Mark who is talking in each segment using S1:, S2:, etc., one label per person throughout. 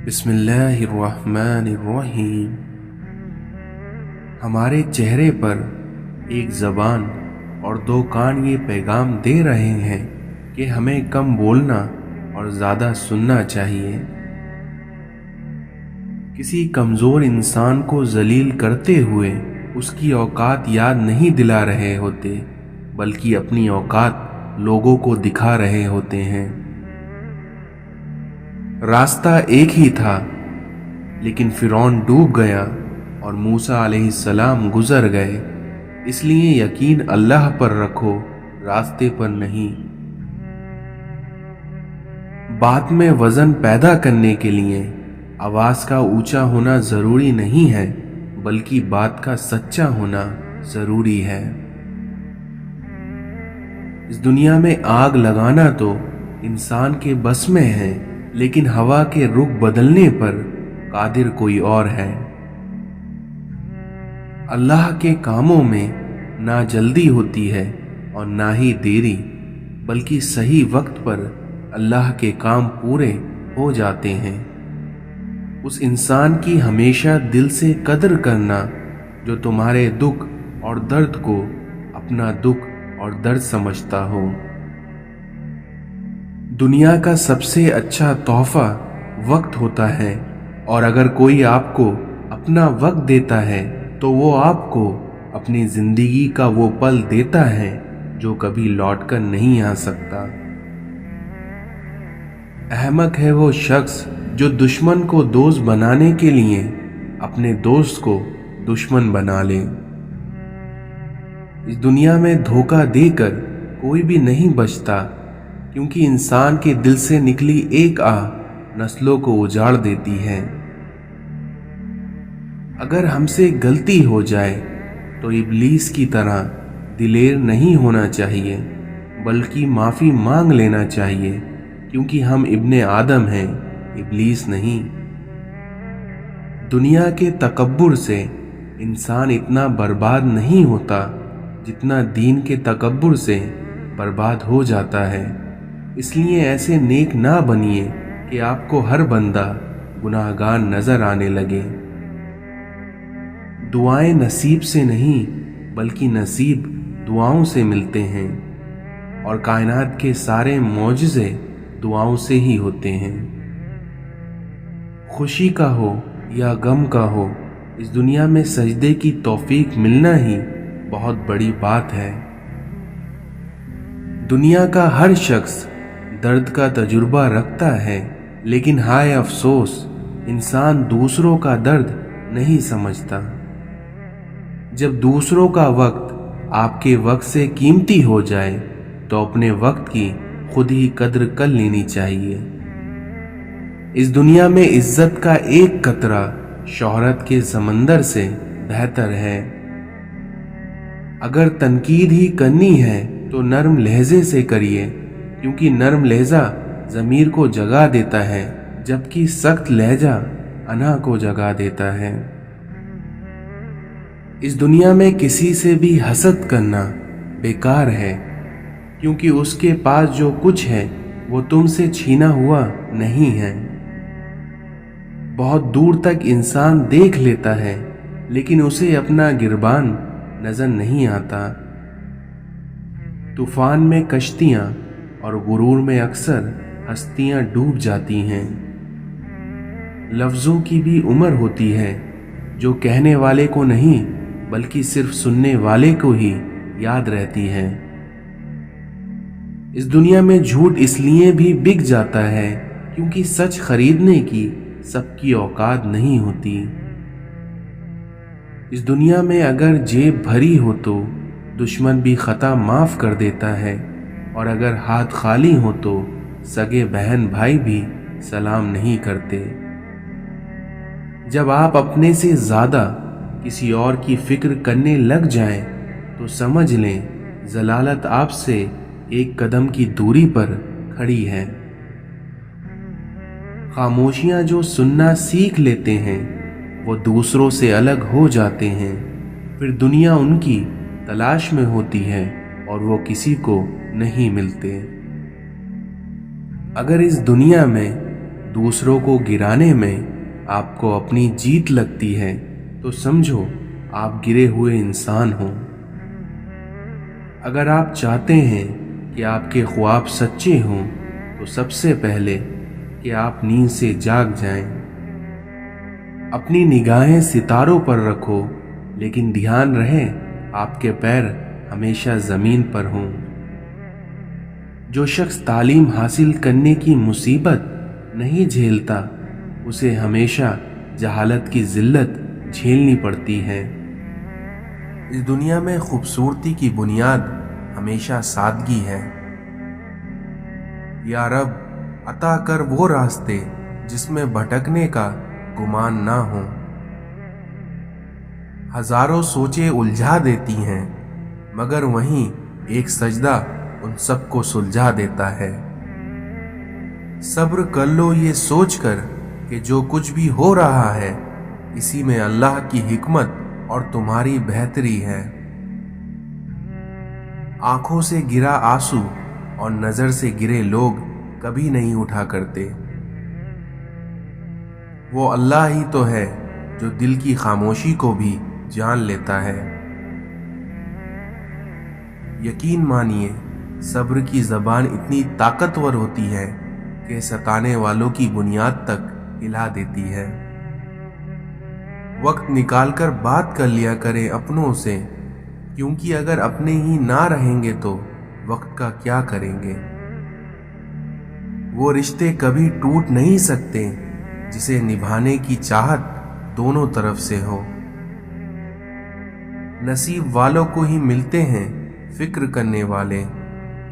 S1: بسم اللہ الرحمن الرحیم۔ ہمارے چہرے پر ایک زبان اور دو کان یہ پیغام دے رہے ہیں کہ ہمیں کم بولنا اور زیادہ سننا چاہیے۔ کسی کمزور انسان کو ذلیل کرتے ہوئے اس کی اوقات یاد نہیں دلا رہے ہوتے، بلکہ اپنی اوقات لوگوں کو دکھا رہے ہوتے ہیں۔ راستہ ایک ہی تھا، لیکن فرعون ڈوب گیا اور موسیٰ علیہ السلام گزر گئے۔ اس لیے یقین اللہ پر رکھو، راستے پر نہیں۔ بات میں وزن پیدا کرنے کے لیے آواز کا اونچا ہونا ضروری نہیں ہے، بلکہ بات کا سچا ہونا ضروری ہے۔ اس دنیا میں آگ لگانا تو انسان کے بس میں ہے، لیکن ہوا کے رخ بدلنے پر قادر کوئی اور ہے۔ اللہ کے کاموں میں نہ جلدی ہوتی ہے اور نہ ہی دیری، بلکہ صحیح وقت پر اللہ کے کام پورے ہو جاتے ہیں۔ اس انسان کی ہمیشہ دل سے قدر کرنا جو تمہارے دکھ اور درد کو اپنا دکھ اور درد سمجھتا ہو۔ دنیا کا سب سے اچھا تحفہ وقت ہوتا ہے، اور اگر کوئی آپ کو اپنا وقت دیتا ہے تو وہ آپ کو اپنی زندگی کا وہ پل دیتا ہے جو کبھی لوٹ کر نہیں آ سکتا۔ احمق ہے وہ شخص جو دشمن کو دوست بنانے کے لیے اپنے دوست کو دشمن بنا لے۔ اس دنیا میں دھوکہ دے کر کوئی بھی نہیں بچتا، کیونکہ انسان کے دل سے نکلی ایک آہ نسلوں کو اجاڑ دیتی ہے۔ اگر ہم سے غلطی ہو جائے تو ابلیس کی طرح دلیر نہیں ہونا چاہیے، بلکہ معافی مانگ لینا چاہیے، کیونکہ ہم ابن آدم ہیں، ابلیس نہیں۔ دنیا کے تکبر سے انسان اتنا برباد نہیں ہوتا جتنا دین کے تکبر سے برباد ہو جاتا ہے۔ اس لیے ایسے نیک نہ بنیے کہ آپ کو ہر بندہ گناہگار نظر آنے لگے۔ دعائیں نصیب سے نہیں، بلکہ نصیب دعاؤں سے ملتے ہیں، اور کائنات کے سارے معجزے دعاؤں سے ہی ہوتے ہیں۔ خوشی کا ہو یا غم کا ہو، اس دنیا میں سجدے کی توفیق ملنا ہی بہت بڑی بات ہے۔ دنیا کا ہر شخص درد کا تجربہ رکھتا ہے، لیکن ہائے افسوس، انسان دوسروں کا درد نہیں سمجھتا۔ جب دوسروں کا وقت آپ کے وقت سے قیمتی ہو جائے تو اپنے وقت کی خود ہی قدر کر لینی چاہیے۔ اس دنیا میں عزت کا ایک قطرہ شہرت کے سمندر سے بہتر ہے۔ اگر تنقید ہی کرنی ہے تو نرم لہجے سے کریے، کیونکہ نرم لہجہ ضمیر کو جگا دیتا ہے، جبکہ سخت لہجہ انا کو جگا دیتا ہے۔ اس دنیا میں کسی سے بھی حسد کرنا بیکار ہے، کیونکہ اس کے پاس جو کچھ ہے وہ تم سے چھینا ہوا نہیں ہے۔ بہت دور تک انسان دیکھ لیتا ہے، لیکن اسے اپنا گربان نظر نہیں آتا۔ طوفان میں کشتیاں اور غرور میں اکثر ہستیاں ڈوب جاتی ہیں۔ لفظوں کی بھی عمر ہوتی ہے، جو کہنے والے کو نہیں بلکہ صرف سننے والے کو ہی یاد رہتی ہے۔ اس دنیا میں جھوٹ اس لیے بھی بک جاتا ہے کیونکہ سچ خریدنے کی سب کی اوقات نہیں ہوتی۔ اس دنیا میں اگر جیب بھری ہو تو دشمن بھی خطا معاف کر دیتا ہے، اور اگر ہاتھ خالی ہو تو سگے بہن بھائی بھی سلام نہیں کرتے۔ جب آپ اپنے سے زیادہ کسی اور کی فکر کرنے لگ جائیں تو سمجھ لیں ضلالت آپ سے ایک قدم کی دوری پر کھڑی ہے۔ خاموشیاں جو سننا سیکھ لیتے ہیں وہ دوسروں سے الگ ہو جاتے ہیں، پھر دنیا ان کی تلاش میں ہوتی ہے اور وہ کسی کو نہیں ملتے۔ اگر اس دنیا میں दूसरों को गिराने में आपको अपनी जीत लगती है तो समझो आप गिरे हुए इंसान हो। अगर आप चाहते हैं कि आपके ख्वाब सच्चे हों तो सबसे पहले कि आप नींद से जाग जाएं। अपनी निगाहें सितारों पर रखो, लेकिन ध्यान रहे आपके पैर हमेशा ज़मीन पर हों। जो शख्स तालीम हासिल करने की मुसीबत नहीं झेलता उसे हमेशा जहालत की जिल्लत झेलनी पड़ती है। इस दुनिया में खूबसूरती की बुनियाद हमेशा सादगी है। या रब अता कर वो रास्ते जिसमें भटकने का गुमान ना हो। हजारों सोचें उलझा देती हैं, मगर वहीं एक सजदा उन सबको सुलझा देता है। सब्र कर लो ये सोचकर कि जो कुछ भी हो रहा है इसी में अल्लाह की हिकमत और तुम्हारी बेहतरी है। आंखों से गिरा आंसू और नजर से गिरे लोग कभी नहीं उठा करते। वो अल्लाह ही तो है जो दिल की खामोशी को भी जान लेता है। यकीन मानिए सब्र की जबान इतनी ताकतवर होती है कि सताने वालों की बुनियाद तक हिला देती है। वक्त निकालकर बात कर लिया करें अपनों से, क्योंकि अगर अपने ही ना रहेंगे तो वक्त का क्या करेंगे। वो रिश्ते कभी टूट नहीं सकते जिसे निभाने की चाहत दोनों तरफ से हो। नसीब वालों को ही मिलते हैं फिक्र करने वाले,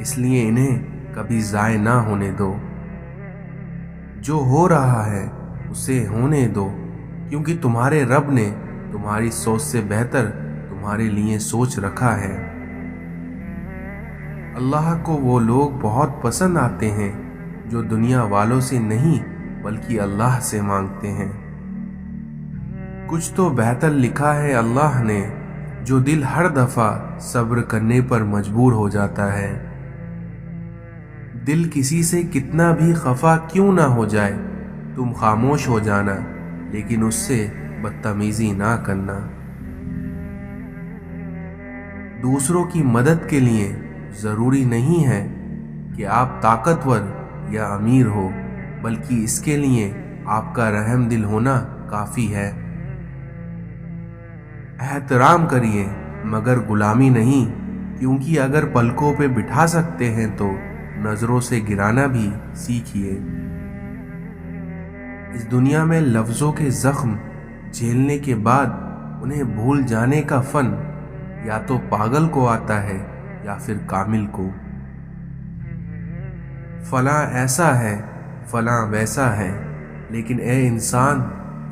S1: इसलिए इन्हें कभी ज़ाय ना होने दो। जो हो रहा है उसे होने दो, क्योंकि तुम्हारे रब ने तुम्हारी सोच से बेहतर तुम्हारे लिए सोच रखा है। अल्लाह को वो लोग बहुत पसंद आते हैं जो दुनिया वालों से नहीं बल्कि अल्लाह से मांगते हैं। कुछ तो बेहतर लिखा है अल्लाह ने, जो दिल हर दफा सब्र करने पर मजबूर हो जाता है। दिल किसी से कितना भी खफा क्यों ना हो जाए, तुम खामोश हो जाना, लेकिन उससे बदतमीजी ना करना। दूसरों की मदद के लिए जरूरी नहीं है कि आप ताकतवर या अमीर हो, बल्कि इसके लिए आपका रहम दिल होना काफी है। एहतराम करिए मगर गुलामी नहीं, क्योंकि अगर पलकों पे बिठा सकते हैं तो नजरों से गिराना भी सीखिए। इस दुनिया में लफ्जों के जख्म झेलने के बाद उन्हें भूल जाने का फन या तो पागल को आता है या फिर कामिल को। फलां ऐसा है, फलां वैसा है, लेकिन ए इंसान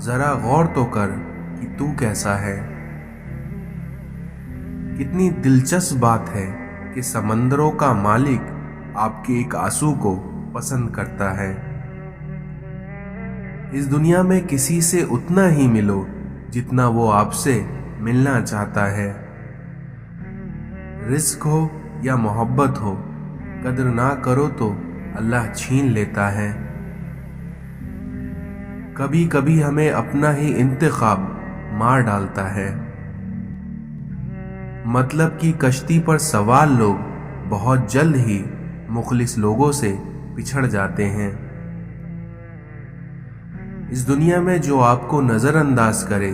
S1: जरा गौर तो कर कि तू कैसा है। कितनी दिलचस्प बात है कि समंदरों का मालिक आपके एक आंसू को पसंद करता है। इस दुनिया में किसी से उतना ही मिलो जितना वो आपसे मिलना चाहता है। रिस्क हो या मोहब्बत हो, कदर ना करो तो अल्लाह छीन लेता है। कभी कभी हमें अपना ही इंतखाब मार डालता है। मतलब की कश्ती पर सवार लोग बहुत जल्द ही मुखलिस लोगों से पिछड़ जाते हैं। इस दुनिया में जो आपको नजरअंदाज करे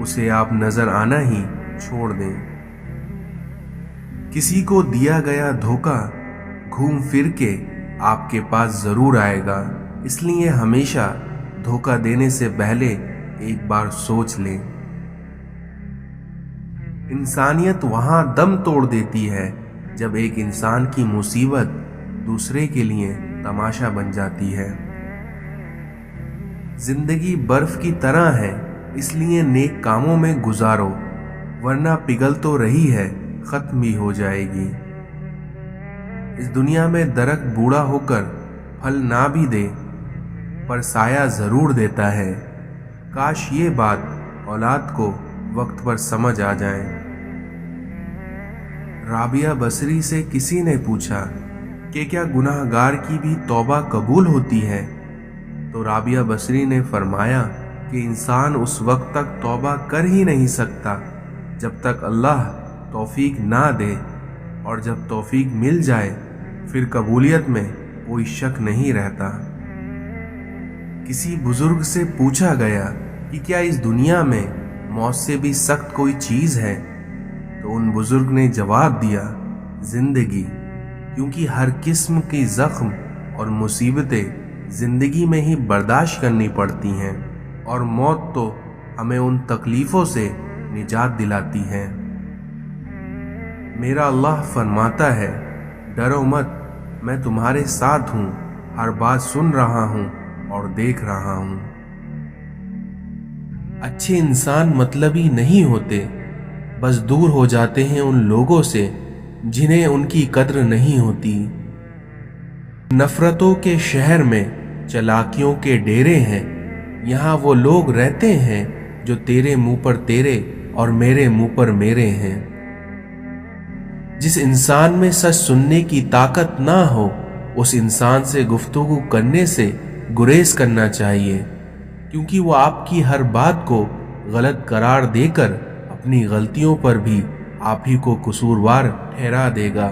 S1: उसे आप नजर आना ही छोड़ दें। किसी को दिया गया धोखा घूम फिर के आपके पास जरूर आएगा, इसलिए हमेशा धोखा देने से पहले एक बार सोच लें। इंसानियत वहां दम तोड़ देती है जब एक इंसान की मुसीबत दूसरे के लिए तमाशा बन जाती है। जिंदगी बर्फ की तरह है, इसलिए नेक कामों में गुजारो, वरना पिघल तो रही है, खत्म भी हो जाएगी। इस दुनिया में दरख्त बूढ़ा होकर फल ना भी दे, पर साया जरूर देता है। काश ये बात औलाद को वक्त पर समझ आ जाए। राबिया बसरी से किसी ने पूछा कि क्या गुनाहगार की भी तौबा कबूल होती है? तो राबिया बसरी ने फरमाया कि इंसान उस वक्त तक तौबा कर ही नहीं सकता जब तक अल्लाह तौफीक ना दे, और जब तौफीक मिल जाए फिर कबूलियत में कोई शक नहीं रहता। किसी बुजुर्ग से पूछा गया कि क्या इस दुनिया में मौत से भी सख्त कोई चीज है, तो उन बुजुर्ग ने जवाब दिया, जिंदगी, क्योंकि हर किस्म की जख्म और मुसीबतें जिंदगी में ही बर्दाश्त करनी पड़ती हैं, और मौत तो हमें उन तकलीफों से निजात दिलाती है। मेरा अल्लाह फरमाता है, डरो मत, मैं तुम्हारे साथ हूँ, हर बात सुन रहा हूँ और देख रहा हूँ। अच्छे इंसान मतलबी नहीं होते, बस दूर हो जाते हैं उन लोगों से जिन्हें उनकी कद्र नहीं होती। नफरतों के शहर में चालाकियों के डेरे हैं, यहाँ वो लोग रहते हैं जो तेरे मुंह पर तेरे और मेरे मुंह पर मेरे हैं। जिस इंसान में सच सुनने की ताकत ना हो, उस इंसान से गुफ्तगू करने से गुरेज करना चाहिए, क्योंकि वो आपकी हर बात को गलत करार देकर अपनी गलतियों पर भी आप ही को कसूरवार ठहरा देगा।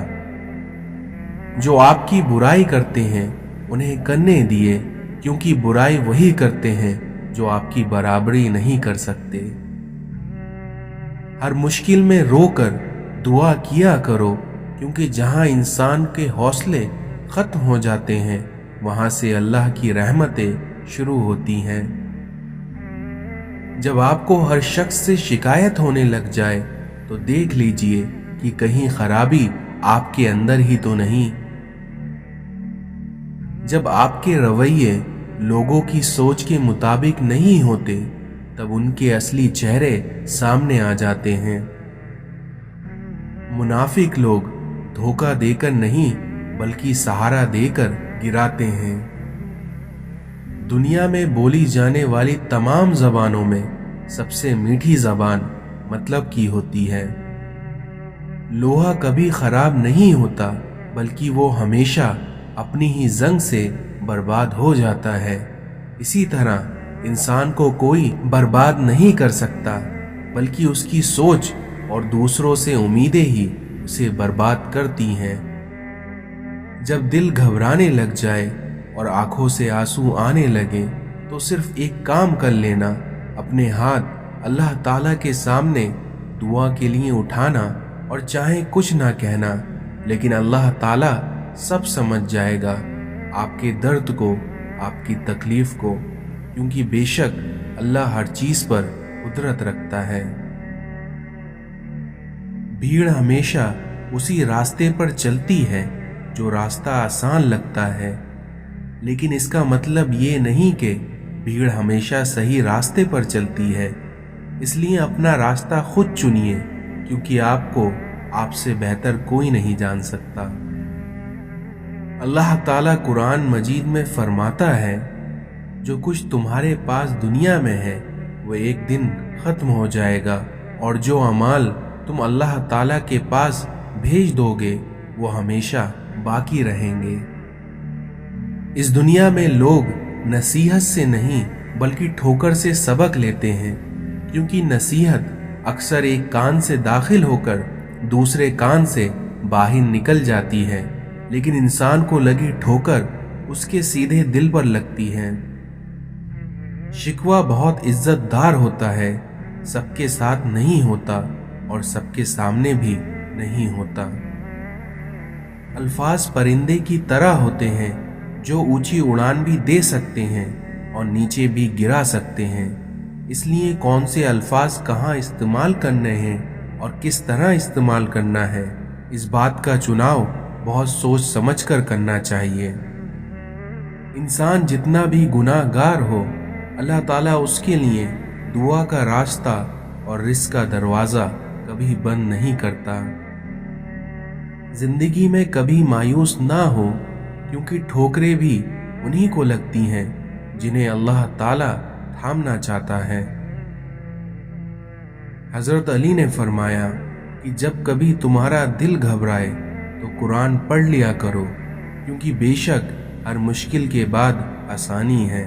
S1: जो आपकी बुराई करते हैं उन्हें करने दिए, क्योंकि बुराई वही करते हैं जो आपकी बराबरी नहीं कर सकते। हर मुश्किल में रोकर दुआ किया करो, क्योंकि जहां इंसान के हौसले खत्म हो जाते हैं वहां से अल्लाह की रहमतें शुरू होती हैं। जब आपको हर शख्स से शिकायत होने लग जाए तो देख लीजिए कि कहीं खराबी आपके अंदर ही तो नहीं। जब आपके रवैये लोगों की सोच के मुताबिक नहीं होते, तब उनके असली चेहरे सामने आ जाते हैं। मुनाफिक लोग धोखा देकर नहीं बल्कि सहारा देकर गिराते हैं। दुनिया में बोली जाने वाली तमाम जबानों में सबसे मीठी जबान मतलब की होती है। लोहा कभी खराब नहीं होता, बल्कि वो हमेशा अपनी ही जंग से बर्बाद हो जाता है। इसी तरह इंसान को कोई बर्बाद नहीं कर सकता, बल्कि उसकी सोच और दूसरों से उम्मीदें ही उसे बर्बाद करती हैं। जब दिल घबराने लग जाए और आंखों से आंसू आने लगे, तो सिर्फ एक काम कर लेना, अपने हाथ अल्लाह ताला के सामने दुआ के लिए उठाना और चाहे कुछ ना कहना, लेकिन अल्लाह ताला सब समझ जाएगा आपके दर्द को, आपकी तकलीफ को, क्योंकि बेशक अल्लाह हर चीज पर कुदरत रखता है। भीड़ हमेशा उसी रास्ते पर चलती है जो रास्ता आसान लगता है, लेकिन इसका मतलब ये नहीं कि भीड़ हमेशा सही रास्ते पर चलती है। इसलिए अपना रास्ता खुद चुनिए, क्योंकि आपको आपसे बेहतर कोई नहीं जान सकता। अल्लाह ताला कुरान मजीद में फरमाता है, जो कुछ तुम्हारे पास दुनिया में है वो एक दिन खत्म हो जाएगा, और जो अमाल तुम अल्लाह ताला के पास भेज दोगे वो हमेशा बाकी रहेंगे। इस दुनिया में लोग नसीहत से नहीं बल्कि ठोकर से सबक लेते हैं, क्योंकि नसीहत अक्सर एक कान से दाखिल होकर दूसरे कान से बाहर निकल जाती है, लेकिन इंसान को लगी ठोकर उसके सीधे दिल पर लगती है। शिकवा बहुत इज्जतदार होता है, सबके साथ नहीं होता और सबके सामने भी नहीं होता। अल्फाज परिंदे की तरह होते हैं, जो ऊंची उड़ान भी दे सकते हैं और नीचे भी गिरा सकते हैं। इसलिए कौन से अल्फाज कहाँ इस्तेमाल करने हैं और किस तरह इस्तेमाल करना है, इस बात का चुनाव बहुत सोच समझ कर करना चाहिए। इंसान जितना भी गुनाहगार हो, अल्लाह ताला उसके लिए दुआ का रास्ता और रिज़्क़ का दरवाज़ा कभी बंद नहीं करता। जिंदगी में कभी मायूस ना हो, क्योंकि ठोकरें भी उन्हीं को लगती हैं जिन्हें अल्लाह ताला थामना चाहता है। हजरत अली ने फरमाया कि जब कभी तुम्हारा दिल घबराए तो कुरान पढ़ लिया करो, क्योंकि बेशक हर मुश्किल के बाद आसानी है।